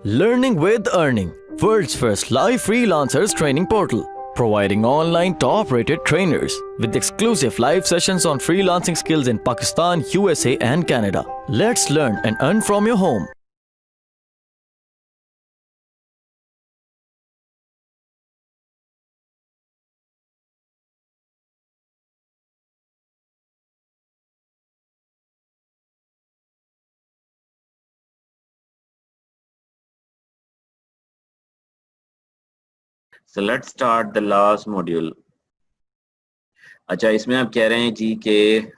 Learning with Earning, world's first live freelancers training portal, providing online top-rated trainers with exclusive live sessions on freelancing skills in Pakistan, USA and Canada. Let's learn and earn from your home. So let's start the last module. अच्छा, इसमें आप कह रहे हैं जी कि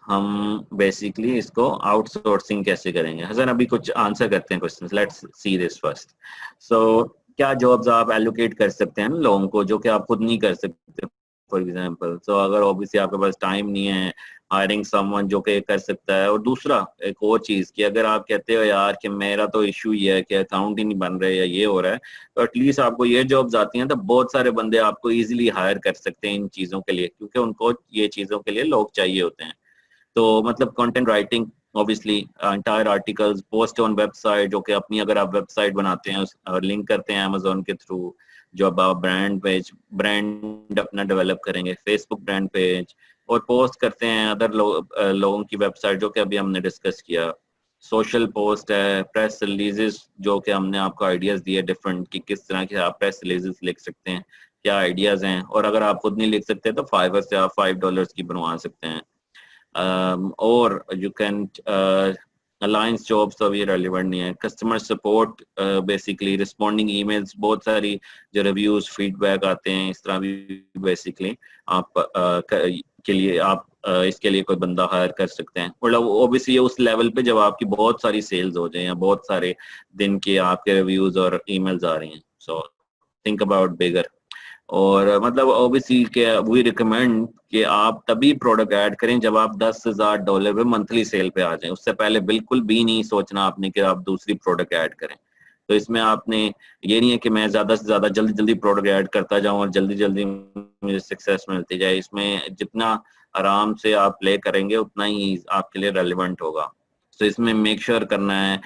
हम basically इसको outsourcing कैसे करेंगे। हसन अभी कुछ आंसर करते हैं questions. Let's see this first. So क्या जॉब्स आप एलोकेट कर सकते हैं लोगों को जो कि आप खुद नहीं कर सकते, फॉर एग्जांपल। सो अगर ऑब्वियसली आपके पास टाइम नहीं है हायरिंग समवन जो कि कर सकता है। और दूसरा एक और चीज कि अगर आप कहते हो यार कि मेरा तो इशू ये है कि अकाउंट ही नहीं बन रहे या ये हो रहा है, तो एटलीस्ट आपको ये जॉब्स आती हैं तो बहुत सारे बंदे आपको इजीली हायर कर सकते हैं इन चीजों के लिए, क्योंकि उनको ये चीजों के लिए लोग चाहिए होते हैं। तो मतलब content writing, obviously entire articles, post on website, जो कि अपनी अगर आप वेबसाइट बनाते हैं और लिंक करते हैं अमेजोन के थ्रू, जो अब आप ब्रांड अपना डेवलप करेंगे, फेसबुक ब्रांड पेज, और पोस्ट करते हैं अदर लोगों की वेबसाइट जो कि अभी हमने डिस्कस किया। सोशल पोस्ट है, प्रेस रिलीजेस जो कि हमने आपको आइडियाज दिए डिफरेंट कि किस तरह के आप प्रेस रिलीजेस लिख सकते हैं, क्या आइडियाज हैं। और अगर आप खुद नहीं लिख सकते तो फाइवर से आप $5 की बनवा सकते हैं। और यू कैन अलायंस जॉब्स तो अभी रेलिवेंट नहीं है। Customer support, basically responding emails, बहुत सारी जो रिव्यूज फीडबैक आते हैं इस तरह भी बेसिकली आप के लिए आप इसके लिए कोई बंदा हायर कर सकते हैं। मतलब ओबियसली उस लेवल पे जब आपकी बहुत सारी सेल्स हो जाए या बहुत सारे दिन के आपके रिव्यूज और ईमेल्स आ रही हैं। सो थिंक अबाउट बिगर। और मतलब ओबियसली के वी रिकमेंड कि आप तभी प्रोडक्ट ऐड करें जब आप $10,000 पे मंथली सेल पे आ जाएं। उससे पहले बिल्कुल भी नहीं सोचना आपने कि आप दूसरी प्रोडक्ट ऐड करें। तो इसमें आपने ये नहीं है कि मैं ज्यादा से ज्यादा जल्दी जल्दी प्रोडक्ट ऐड करता जाऊं और जल्दी जल्दी मुझे सक्सेस मिलती जाए। इसमें जितना आराम से आप प्ले करेंगे उतना ही आपके लिए रेलिवेंट होगा। तो इसमें मेक श्योर करना है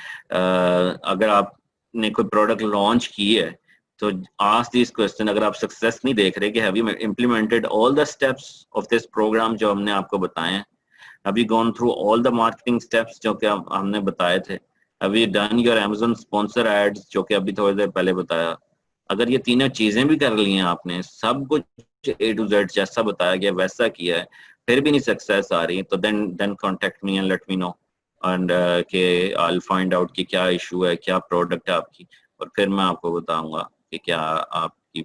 अगर आपने कोई प्रोडक्ट लॉन्च की है तो ask these question। अगर आप सक्सेस नहीं देख रहे कि have you implemented all the steps of this program जो हमने आपको बताए हैं, have you gone through all the marketing steps जो कि हमने बताए थे, have you done your Amazon sponsor ads जो कि अभी थोड़ी देर पहले बताया। अगर ये तीनों चीजें भी कर ली हैं आपने, सब कुछ A to Z जैसा बताया गया वैसा किया है, फिर भी नहीं सक्सेस आ रही, तो then contact me and let me know and कि I'll find out कि क्या इशू है, क्या प्रोडक्ट है आपकी, और फिर मैं आपको बताऊंगा कि क्या आपकी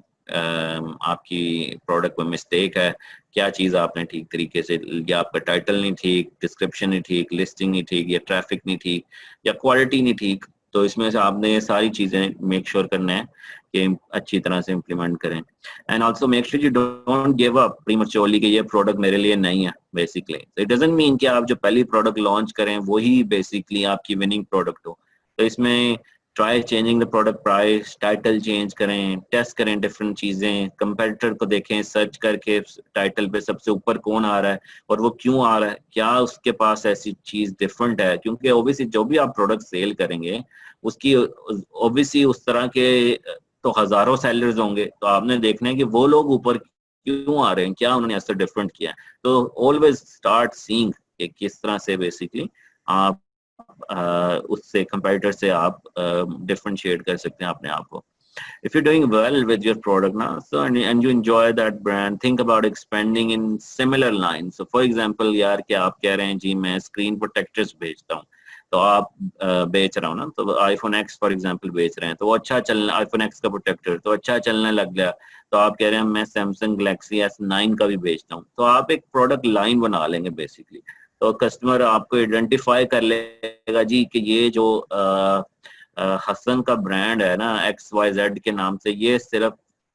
प्रोडक्ट में मिस्टेक है, क्या चीज़ आपने ठीक तरीके से, या आपका टाइटल नहीं ठीक, डिस्क्रिप्शन नहीं ठीक, लिस्टिंग नहीं ठीक, या ट्रैफिक नहीं ठीक, या क्वालिटी नहीं ठीक। तो इसमें से आपने ये सारी चीज़ें मेक श्योर करना है कि अच्छी तरह से इम्प्लीमेंट करें। And also make sure you don't give up प्रीमैच्योरली कि ये प्रोडक्ट मेरे लिए नहीं है। बेसिकली इट डजंट मीन कि आप जो पहली प्रोडक्ट लॉन्च करें वही बेसिकली आपकी विनिंग प्रोडक्ट हो। तो इसमें try changing the product price, title change करें, टेस्ट करें डिफरेंट चीजें, कंपेटिटर को देखें, सर्च करके टाइटल पे सबसे ऊपर कौन आ रहा है और वो क्यों आ रहा है, क्या उसके पास ऐसी चीज डिफरेंट है। क्योंकि ऑब्वियसली जो भी आप प्रोडक्ट सेल करेंगे उसकी ऑब्वियसली उस तरह के तो हजारों सेलर्स होंगे, तो आपने देखना है कि वो लोग ऊपर क्यों आ रहे हैं, क्या उन्होंने ऐसा डिफरेंट किया है। तो ऑलवेज स्टार्ट सीइंग कि किस तरह से बेसिकली आप उससे कंपैरेटर से आप डिफरेंशिएट कर सकते हैं अपने आप को। If you're doing well with your product now, so and you enjoy that brand, think about expanding in similar lines. So for example यार कि आप कह रहे हैं जी मैं स्क्रीन प्रोटेक्टर्स बेचता हूँ, तो आप बेच रहा हूँ ना, तो आईफोन एक्स फॉर एग्जांपल बेच रहे हैं, तो वो अच्छा चलना, आईफोन एक्स का प्रोटेक्टर तो अच्छा चलने लग गया। तो आप कह रहे हैं मैं सैमसंग गैलेक्सी S9 का भी बेचता हूँ, तो आप एक प्रोडक्ट लाइन बना लेंगे बेसिकली। तो कस्टमर आपको आइडेंटिफाई कर लेगा जी कि ये जो हसन का ब्रांड है ना XYZ के नाम से, ये सिर्फ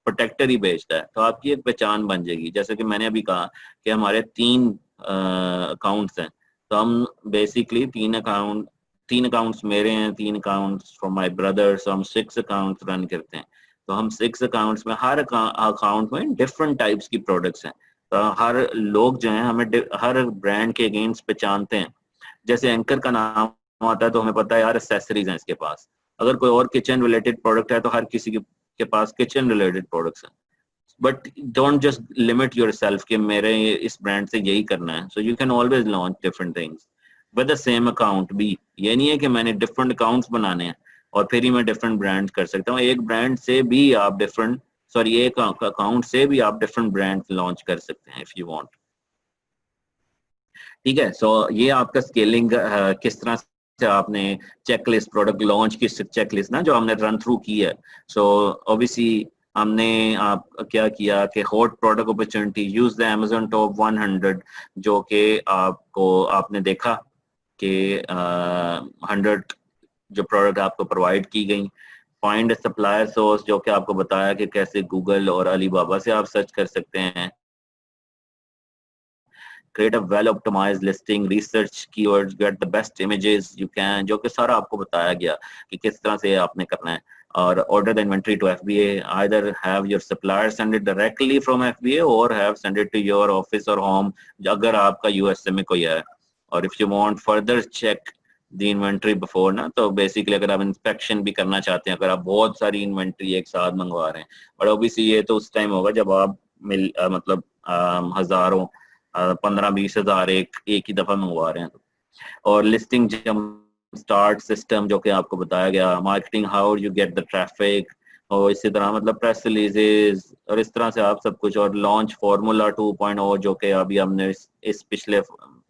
प्रोटेक्टर ही बेचता है, तो आपकी एक पहचान बन जाएगी। जैसे कि मैंने अभी कहा कि हमारे 3 अकाउंट्स हैं, तो हम बेसिकली 3 अकाउंट्स मेरे हैं, 3 अकाउंट्स फ्रॉम माय ब्रदर, सो हम 6 अकाउंट्स रन करते हैं। तो हम 6 अकाउंट्स में हर अकाउंट में डिफरेंट टाइप्स की प्रोडक्ट्स हैं। तो हर लोग जो हैं हमें हर ब्रांड के अगेंस्ट पहचानते हैं। जैसे एंकर का नाम आता है तो हमें पता है यार एक्सेसरीज हैं इसके पास, अगर कोई और किचन रिलेटेड प्रोडक्ट है तो हर किसी के पास किचन रिलेटेड प्रोडक्ट्स हैं, but don't just limit yourself कि मेरे इस ब्रांड से यही करना है. So you can always launch different things with the same account भी. ये नहीं है कि मैंने डिफरेंट अकाउंट्स बनाने हैं और फिर ही मैं डिफरेंट ब्रांड कर सकता हूँ. एक ब्रांड से भी आप डिफरेंट, सॉरी एक अकाउंट से भी आप डिफरेंट ब्रांड लॉन्च कर सकते हैं इफ यू वांट. ठीक है. सो ये आपका स्केलिंग किस तरह से आपने चेकलिस्ट, प्रोडक्ट लॉन्च की चेकलिस्ट ना जो हमने रन थ्रू की है. सो ऑब्वियसली हमने आप क्या किया कि hot product opportunity, use the Amazon top 100 जो कि आपको आपने देखा कि 100 जो प्रोडक्ट आपको प्रोवाइड की गई. फाइंड सप्लायर सोर्स जो कि आपको बताया कि कैसे गूगल और अलीबाबा से आप सर्च कर सकते हैं. create a well optimized listing, research keywords, get the best images you can, जो कि सारा आपको बताया गया कि किस तरह से आपने करना है. और order the inventory to FBA, either have your supplier send it directly from FBA or have send it to your office or home अगर आपका USA में कोई है. और if you want further check the inventory before ना, तो basically अगर आप inspection भी करना चाहते हैं, अगर आप बहुत सारी inventory एक साथ मंगवा रहे हैं, और obviously ये तो उस टाइम होगा जब आप मतलब हजारों 15-20 हजार एक ही दफा मंगवा रहे हैं. और लिस्टिंग स्टार्ट सिस्टम जो कि आपको बताया गया, marketing how you get the traffic, और इसी तरह मतलब प्रेस रिलीजेस और इस तरह से आप सब कुछ. और लॉन्च फार्मूला 2.0 जो कि अभी हमने इस पिछले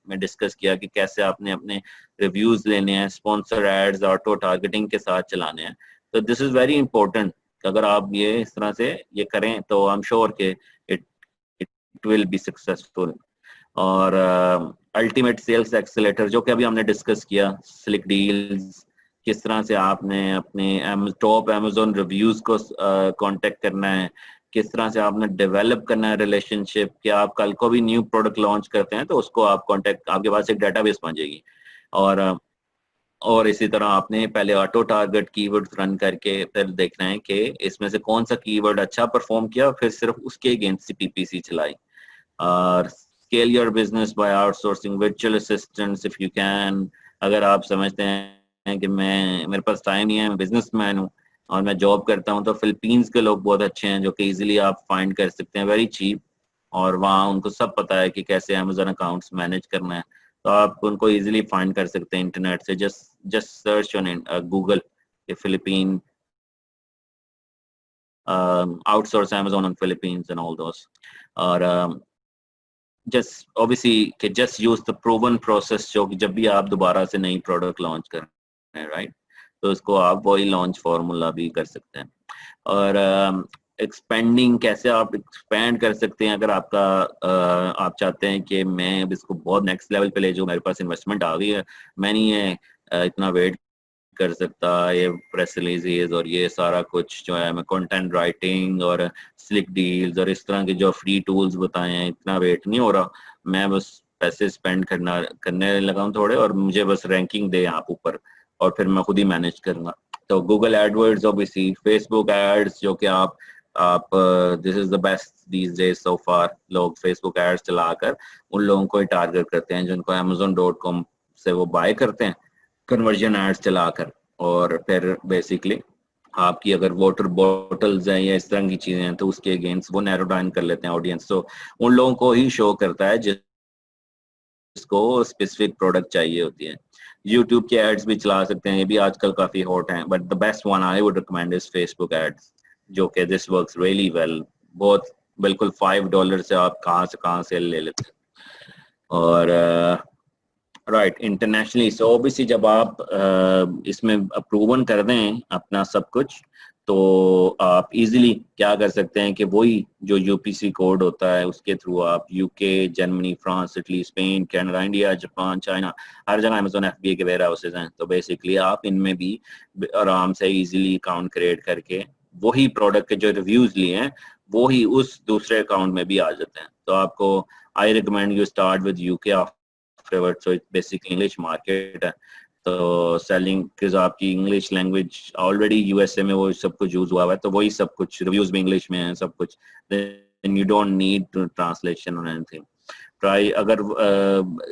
में डिस्कस किया कि कैसे आपने अपने रिव्यूज लेने हैं, स्पॉन्सर एड्स ऑटो टारगेटिंग के साथ चलाने हैं. तो दिस इज वेरी इंपॉर्टेंट. अगर आप ये इस तरह से ये करें तो आई एम श्योर के it it will be successful. और अल्टीमेट सेल्स एक्सेलेटर जो कि अभी हमने डिस्कस किया, स्लिक डील्स, किस तरह से आपने अपने टॉप अमेज़न रिव्यूज को कांटेक्ट करना है, किस तरह से आपने डेवलप करना है रिलेशनशिप कि आप कल को भी न्यू प्रोडक्ट लॉन्च करते हैं तो उसको आप कांटेक्ट, आपके पास एक डेटाबेस बन जाएगी. और इसी तरह आपने पहले ऑटो टारगेट कीवर्ड्स रन करके फिर देखना है कि इसमें से कौन सा कीवर्ड अच्छा परफॉर्म किया, फिर सिर्फ उसके अगेंस्ट पीपीसी चलाई. और scale your business by outsourcing virtual assistants if you can. अगर आप समझते हैं कि मेरे पास टाइम नहीं है, मैं बिजनेसमैन हूँ और मैं जॉब करता हूँ, तो फिलीपींस के लोग बहुत अच्छे हैं जो कि इजीली आप फाइंड कर सकते हैं, वेरी चीप. और वहाँ उनको सब पता है कि कैसे अमेजन अकाउंट्स मैनेज करना है, तो आप उनको इजीली फाइंड कर सकते हैं इंटरनेट से. Just search on Google Philippine outsource Amazon on Philippines and all those. और just obviously कि just use the proven process जो कि जब भी आप दोबारा से नई प्रोडक्ट लॉन्च कर रहे हैं, राइट, तो उसको आप वही लॉन्च फार्मूला भी कर सकते हैं. और एक्सपेंडिंग, कैसे आप एक्सपेंड कर सकते हैं अगर आपका आप चाहते हैं कि मैं इसको बहुत नेक्स्ट लेवल पे ले जाऊँ, मेरे पास इन्वेस्टमेंट आ गई है, मैं नहीं है इतना वेट कर सकता, ये प्रेस रिलीजेस और ये सारा कुछ जो है, मैं कंटेंट राइटिंग और स्लिक डील्स और इस तरह के जो फ्री टूल्स बताए हैं, इतना वेट नहीं हो रहा, मैं बस पैसे स्पेंड करने लगा हूँ थोड़े, और मुझे बस रैंकिंग दे आप ऊपर और फिर मैं खुद ही मैनेज करूंगा. तो Google AdWords, obviously Facebook ads जो कि आप this is the best these days so far. लोग फेसबुक एड्स चलाकर उन लोगों को ही टारगेट करते हैं जिनको Amazon.com से वो बाय करते हैं कन्वर्जन एड्स चलाकर, और फिर बेसिकली आपकी अगर वाटर बॉटल्स हैं या इस तरह की चीजें हैं तो उसके अगेंस्ट वो नैरो डाउन कर लेते हैं ऑडियंस. तो उन लोगों को ही शो करता है जिसको स्पेसिफिक प्रोडक्ट चाहिए होती है. यूट्यूब के एड्स भी चला सकते हैं, ये भी आजकल काफी हॉट हैं, but the best one I would recommend is Facebook ads जो कि दिस वर्क्स रियली वेल. बहुत बिल्कुल $5 से आप कहाँ से ले लेते हैं. और राइट, इंटरनेशनली. सो ऑब्वियसली जब आप इसमें अप्रूवन कर दें अपना सब कुछ, तो आप इजीली क्या कर सकते हैं कि वही जो यूपीसी कोड होता है उसके थ्रू आप UK, Germany, France, Italy, Spain, Canada, India, Japan, China, हर जगह अमेज़न एफबीए के वेयर हाउसेज हैं. तो बेसिकली आप इनमें भी आराम से इजीली अकाउंट क्रिएट करके वही प्रोडक्ट के जो रिव्यूज लिए हैं वो ही उस दूसरे अकाउंट में भी आ जाते हैं. तो आपको I recommend you start with UK so it's basically English market है. तो सेलिंग किस आपकी इंग्लिश लैंग्वेज ऑलरेडी यूएसए में वो सब कुछ यूज हुआ है, तो वही सब कुछ रिव्यूज भी इंग्लिश में है सब कुछ, then you don't need translation और एनीथिंग. ट्राई अगर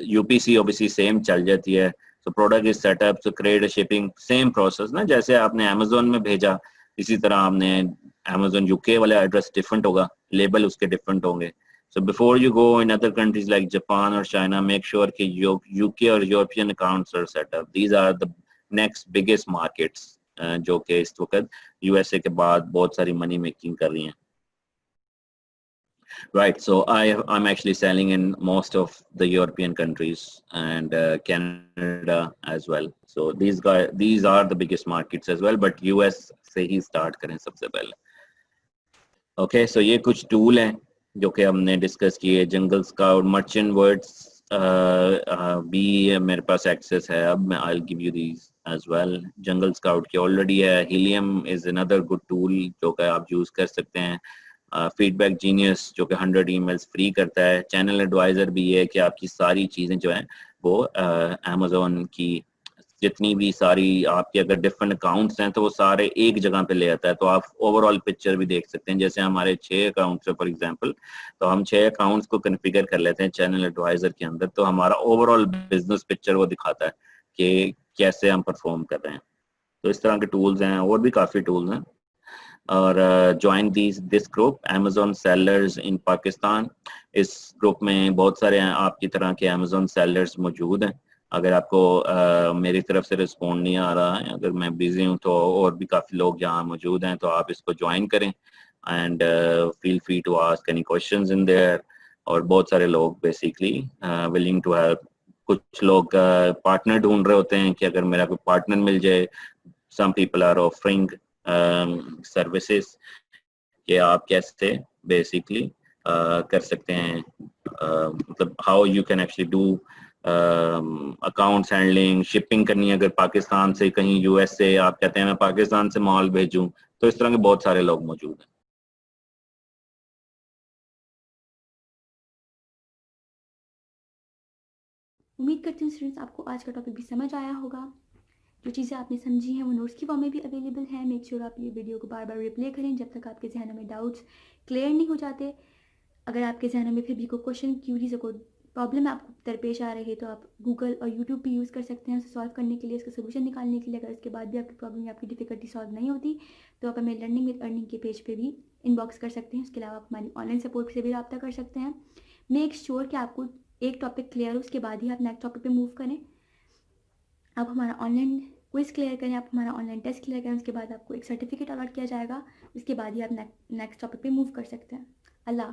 यूपीसी ऑब्वियसली सेम चल जाती है, So product is set up, so create a shipping, same process ना, जैसे आपने Amazon में भेजा इसी तरह आपने Amazon UK वाला एड्रेस डिफरेंट होगा, लेबल उसके डिफरेंट होंगे. So before you go in other countries like Japan or China, make sure कि UK और European accounts are set up. These are the next biggest markets जो कि इस वक्त USA के बाद बहुत सारी money making कर रही हैं. Right, so I'm actually selling in most of the European countries and Canada as well. So these are the biggest markets as well, but US से ही start करें सबसे पहले. Okay, so ये कुछ tool हैं जो कि हमने डिस्कस किए. जंगल स्काउट, मर्चेंट वर्ड्स भी मेरे पास एक्सेस है अब. मैं I'll give you these as well. Jungle scout की ऑलरेडी है. Helium is another good tool जो कि आप यूज कर सकते हैं. फीडबैक जीनियस जो कि 100 ईमेल्स फ्री करता है. चैनल एडवाइजर भी है कि आपकी सारी चीज़ें जो हैं वो अमेज़ॉन की जितनी भी सारी आपके अगर डिफरेंट अकाउंट्स हैं तो वो सारे एक जगह पे ले आता है, तो आप ओवरऑल पिक्चर भी देख सकते हैं. जैसे हमारे 6 अकाउंट्स है फॉर एग्जांपल, तो हम 6 अकाउंट्स को कॉन्फ़िगर कर लेते हैं चैनल एडवाइजर के अंदर, तो हमारा ओवरऑल बिजनेस पिक्चर वो दिखाता है कि कैसे हम परफॉर्म कर रहे हैं. तो इस तरह के टूल्स हैं, और भी काफ़ी टूल्स हैं. और join this group Amazon sellers इन पाकिस्तान. इस ग्रुप में बहुत सारे आपकी तरह के अमेज़ॉन सेलर्स मौजूद हैं. अगर आपको मेरी तरफ से रिस्पॉन्ड नहीं आ रहा है, अगर मैं बिजी हूँ, तो और भी काफ़ी लोग यहाँ मौजूद हैं, तो आप इसको ज्वाइन करें and feel free to ask any questions in there. और बहुत सारे लोग बेसिकली विलिंग टू हेल्प. कुछ लोग पार्टनर ढूंढ रहे होते हैं कि अगर मेरा कोई पार्टनर मिल जाए. Some people are offering services कि आप कैसे बेसिकली कर सकते हैं, मतलब how you can actually do accounts handling. Shipping करनी है अगर पाकिस्तान से कहीं यूएस से, आप कहते हैं मैं पाकिस्तान से माल भेजूं, तो इस तरह के बहुत सारे लोग मौजूद हैं. उम्मीद करती हूँ स्टूडेंट्स आपको आज का टॉपिक भी समझ आया होगा. जो चीज़ें आपने समझी हैं वो नोट्स की फॉर्म में भी अवेलेबल है. मेक श्योर आप ये वीडियो को बार बार रिप्ले करें जब तक आपके जहनों में डाउट्स क्लियर नहीं हो जाते. अगर आपके जहनों में फिर भी कोई क्वेश्चन, क्यूरीज, कोई प्रॉब्लम आपको दरपेश आ रही है तो आप गूगल और यूट्यूब भी यूज़ कर सकते हैं उसे सॉल्व करने के लिए, उसका सोल्यूशन निकालने के लिए. अगर इसके बाद भी आपकी प्रॉब्लम या आपकी डिफिकल्टी सॉल्व नहीं होती तो आप हमें लर्निंग विद अर्निंग के पेज पे भी इनबॉक्स कर सकते हैं. उसके अलावा आप हमारी ऑनलाइन सपोर्ट से भी रब्ता कर सकते हैं. मेक श्योर कि आपको एक टॉपिक क्लियर हो, उसके बाद ही आप नेक्स्ट टॉपिक पे मूव करें. आप हमारा ऑनलाइन क्विज क्लियर करें, आप हमारा ऑनलाइन टेस्ट क्लियर करें, उसके बाद आपको एक सर्टिफिकेट अलॉट किया जाएगा. उसके बाद ही आप नेक्स्ट टॉपिक पे मूव कर सकते हैं. अल्लाह.